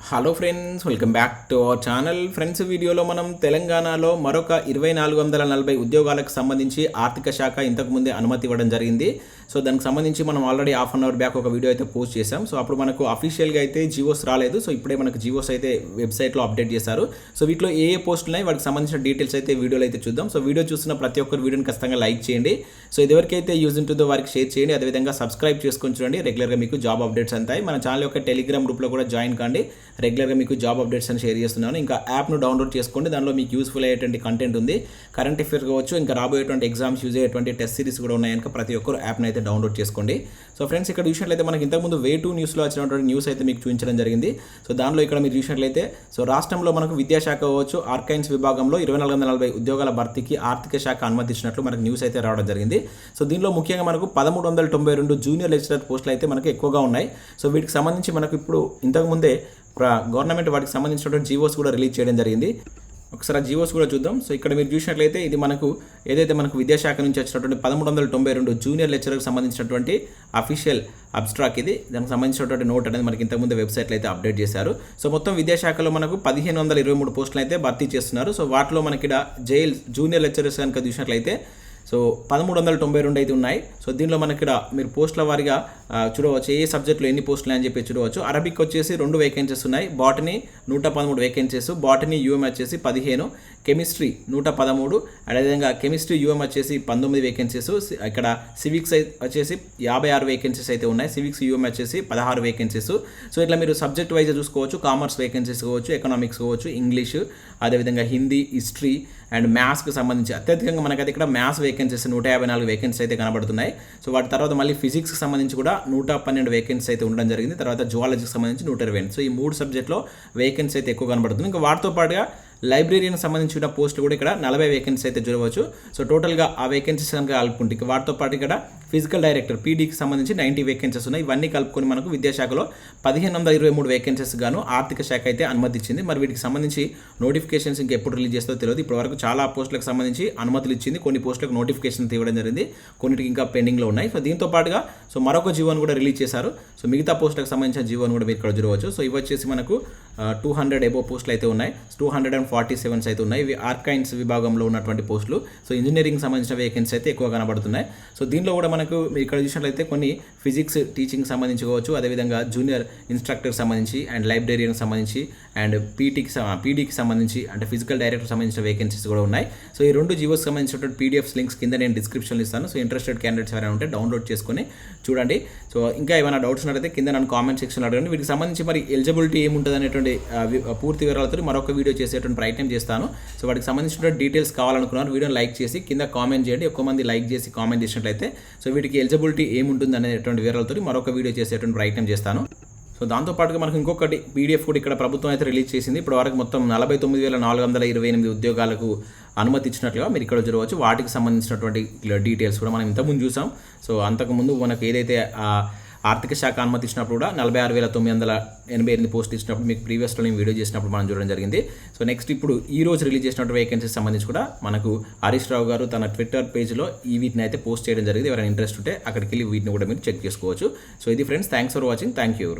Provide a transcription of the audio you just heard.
Hello friends, welcome back to our channel. Friends, వీడియోలో మనం తెలంగాణలో మరొక 2440 ఉద్యోగాలకు సంబంధించి ఆర్థిక శాఖ ఇంతకుముందే అనుమతి ఇవ్వడం జరిగింది. సో దానికి సంబంధించి మనం already half an hour back ఒక వీడియో అయితే పోస్ట్ చేశాం. సో అప్పుడు మనకు అఫీషియల్గా అయితే జియోస్ రాలేదు. సో ఇప్పుడే మనకు జియోస్ అయితే వెబ్సైట్లో అప్డేట్ చేశారు. సో వీటిలో ఏ పోస్టులు ఉన్నాయి, వాటికి సంబంధించిన డీటెయిల్స్ అయితే వీడియోలో అయితే చూద్దాం. సో వీడియో చూస్తున్న ప్రతి ఒక్కరు వీడియోని ఖచ్చితంగా లైక్ చేయండి. సో ఇదివరకైతే యూజ్ ఉంటుందో వారికి షేర్ చేయండి. అదేవిధంగా సబ్స్క్రైబ్ చేసుకొని చూడండి. రెగ్యులర్గా మీకు జాబ్ అప్డేట్స్ అంతాయి. మన ఛానల్ యొక్క టెలిగ్రామ్ గ్రూప్లో కూడా జాయిన్ కండి. రెగ్యులర్గా మీకు జాబ్ అప్డేట్స్ అని షేర్ చేస్తున్నాను. ఇంకా యాప్ను డౌన్లోడ్ చేసుకోండి. దానిలో మీకు యూస్ఫుల్ అయ్యేటువంటి కంటెంట్ ఉంది. కరెంట్ అఫేర్స్ కావచ్చు, ఇంకా రాబోయేటువంటి ఎగ్జామ్స్ యూజ్ అయ్యేటువంటి టెస్ట్ సిరీస్ కూడా ఉన్నాయి కనుక ప్రతి ఒక్కరు యాప్ని అయితే డౌన్లోడ్ చేసుకోండి. సో ఫ్రెండ్స్, ఇక్కడ చూసినట్లయితే మనకి ఇంతకుముందు వే2 న్యూస్లో వచ్చినటువంటి న్యూస్ అయితే మీకు చూపించడం జరిగింది. సో దానిలో ఇక్కడ మీరు చూసినట్లయితే సో రాష్ట్రంలో మనకు విద్యాశాఖ కావచ్చు, ఆర్కైన్స్ విభాగంలో 2440 ఉద్యోగాల భర్తీకి ఆర్థిక శాఖ అనుమతించినట్లు మనకు న్యూస్ అయితే రావడం జరిగింది. సో దీనిలో ముఖ్యంగా మనకు 1392 జూనియర్ లెక్చరర్ పోస్టులు అయితే మనకు ఎక్కువగా ఉన్నాయి. సో వీటికి సంబంధించి మనకు ఇప్పుడు ఇంతకుముందే గవర్నమెంట్ వాటికి సంబంధించినటువంటి జీవోస్ కూడా రిలీజ్ చేయడం జరిగింది. ఒకసారి జీవోస్ కూడా చూద్దాం. సో ఇక్కడ మీరు చూసినట్లయితే ఇది మనకు ఏదైతే మనకు విద్యాశాఖ నుంచి వచ్చినటువంటి 1392 జూనియర్ లెక్చరర్కి సంబంధించినటువంటి అఫీషియల్ అబ్స్ట్రాక్ ఇది. దానికి సంబంధించినటువంటి నోట్ అనేది మనకి ఇంతకుముందు వెబ్సైట్లో అయితే అప్డేట్ చేశారు. సో మొత్తం విద్యాశాఖలో మనకు 1523 పోస్టులు అయితే భర్తీ చేస్తున్నారు. సో వాటిలో మనకి జూనియర్ లెక్చరర్స్ కనుక చూసినట్లయితే సో 1392 అయితే ఉన్నాయి. సో దీనిలో మనకి ఇక్కడ మీరు పోస్టుల వారిగా చూడవచ్చు, ఏ సబ్జెక్టులో ఎన్ని పోస్టులు అని చెప్పి చూడవచ్చు. అరబిక్ వచ్చేసి 2 వేకెన్సీస్ ఉన్నాయి. బాటనీ 113 వేకెన్సీస్, బాటనీ యూఎం వచ్చేసి 15, కెమిస్ట్రీ 113, అదేవిధంగా కెమిస్ట్రీ యూఎం వచ్చేసి 19 వేకెన్సీస్. ఇక్కడ సివిక్స్ వచ్చేసి 56 వేకెన్సీస్ అయితే ఉన్నాయి. సివిక్స్ యూఎం వచ్చేసి 16 వేకెన్సీస్. సో ఇట్లా మీరు సబ్జెక్ట్ వైజ్ చూసుకోవచ్చు. కామర్స్ వేకెన్సీస్ కావచ్చు, ఎకనామిక్స్ కావచ్చు, ఇంగ్లీషు, అదేవిధంగా హిందీ, హిస్టరీ అండ్ మ్యాథ్స్కి సంబంధించి అత్యధికంగా మనకైతే ఇక్కడ మ్యాథ్స్ వేకెన్సీస్ 154 వేకెన్సీస్ అయితే కనబడుతున్నాయి. సో వాటి తర్వాత మళ్ళీ ఫిజిక్స్కి సంబంధించి కూడా 112 వేకెన్సీస్ అయితే ఉండడం జరిగింది. తర్వాత జువాలజీకి సంబంధించి 120. సో ఈ 3 సబ్జెక్ట్లో వేకెన్సీ అయితే ఎక్కువ కనబడుతుంది. ఇంకా వాటితో పాటుగా లైబ్రరీకి సంబంధించిన పోస్టులు కూడా ఇక్కడ 40 వేకెన్సీ అయితే చూడవచ్చు. సో టోటల్గా ఆ వేకెన్సీస్ కనుక కలుపుకుంటే వాటితో పాటు ఇక్కడ ఫిజికల్ డైరెక్టర్ పీడీకి సంబంధించి 90 వేకెన్సీస్ ఉన్నాయి. ఇవన్నీ కలుపుకొని మనకు విద్యాశాఖలో 1523 వేకెన్సీస్ గాను ఆర్థిక శాఖ అయితే అనుమతించింది. మరి వీటికి సంబంధించి నోటిఫికేషన్స్ ఇంకా ఎప్పుడు రిలీజ్ చేస్తుందో తెలియదు. ఇప్పటివరకు చాలా పోస్టులకు సంబంధించి అనుమతులు ఇచ్చింది. కొన్ని పోస్టులకు నోటిఫికేషన్ ఇవ్వడం జరిగింది, కొన్నిటికి ఇంకా పెండింగ్లో ఉన్నాయి. సో దీంతో పాటుగా సో మరొక జీవోను కూడా రిలీజ్ చేశారు. సో మిగతా పోస్టులకు సంబంధించిన జీవోను కూడా మీరు ఇక్కడ చూడవచ్చు. సో ఇవి వచ్చేసి మనకు 200 ఎబో పోస్టులు అయితే ఉన్నాయి. 247 అయితే ఉన్నాయి. ఇవి ఆర్కైన్స్ విభాగంలో ఉన్నటువంటి పోస్టులు. సో ఇంజనీరింగ్ సంబంధించిన వేకెన్సీ అయితే ఎక్కువ కనబడుతున్నాయి. సో దీనిలో కూడా మనకు ఇక్కడ చూసినట్లయితే కొన్ని ఫిజిక్స్ టీచింగ్ సంబంధించి కావచ్చు, అదేవిధంగా జూనియర్ ఇన్స్ట్రక్టర్కి సంబంధించి అండ్ లైబ్రరీకి సంబంధించి అండ్ పీడీకి సంబంధించి అంటే ఫిజికల్ డైరెక్టర్ సంబంధించిన వేకెన్సీస్ కూడా ఉన్నాయి. సో ఈ 2 జీవోస్ సంబంధించినటువంటి పీడిఎఫ్స్ లింక్స్ కింద నేను డిస్క్రిప్షన్లో ఇస్తాను. సో ఇంట్రెస్టెడ్ క్యాండిడేట్స్ ఎవరైనా ఉంటే డౌన్లోడ్ చేసుకొని చూడండి. సో ఇంకా ఏమైనా డౌట్స్ ఉన్నట్లయితే కింద నన్ను కామెంట్ సెక్షన్లో అడగండి. వీటికి సంబంధించి మరి ఎలిజిబిలిటీ ఏముంటుంది అనేటువంటి పూర్తి వివరాలతో మరొక వీడియో చేసేటువంటి ప్రయత్నం చేస్తాను. సో వాటికి సంబంధించిన డీటెయిల్స్ కావాలనుకున్నారు వీడియోని లైక్ చేసి కింద కామెంట్ చేయండి. ఎక్కువ మంది లైక్ చేసి కామెంట్ చేసినట్లయితే సో వీటికి ఎలిజిబిలిటీ ఏముంటుంది అనేటువంటి వివరాలతో మరొక వీడియో చేసేటువంటి ప్రయత్నం చేస్తాను. సో దాంతోపాటుగా మనకు ఇంకొకటి పీడిఎఫ్ కూడా ఇక్కడ ప్రభుత్వం అయితే రిలీజ్ చేసింది. ఇప్పుడు వరకు మొత్తం 49,428 ఉద్యోగాలకు అనుమతి ఇచ్చినట్లుగా మీరు ఇక్కడ చూడవచ్చు. వాటికి సంబంధించినటువంటి డీటెయిల్స్ కూడా మనం ఇంతకుముందు చూసాం. సో అంతకుముందు మనకు ఏదైతే ఆర్థిక శాఖ అనుమతి ఇచ్చినప్పుడు కూడా 46,988 పోస్టులు ఇచ్చినప్పుడు మీకు ప్రీవియస్లో నేను వీడియో చేసినప్పుడు మనం చూడడం జరిగింది. సో నెక్స్ట్ ఇప్పుడు ఈ రోజు రిలీజ్ చేసినటువంటి వేకెన్సీస్ సంబంధించి కూడా మనకు హరీష్ రావు గారు తన ట్విట్టర్ పేజ్లో వీటిని అయితే పోస్ట్ చేయడం జరిగింది. ఎవరైనా ఇంట్రెస్ట్ ఉంటే అక్కడికి వెళ్ళి వీటిని కూడా మీరు చెక్ చేసుకోవచ్చు. సో ఇది friends, thanks for watching. Thank you.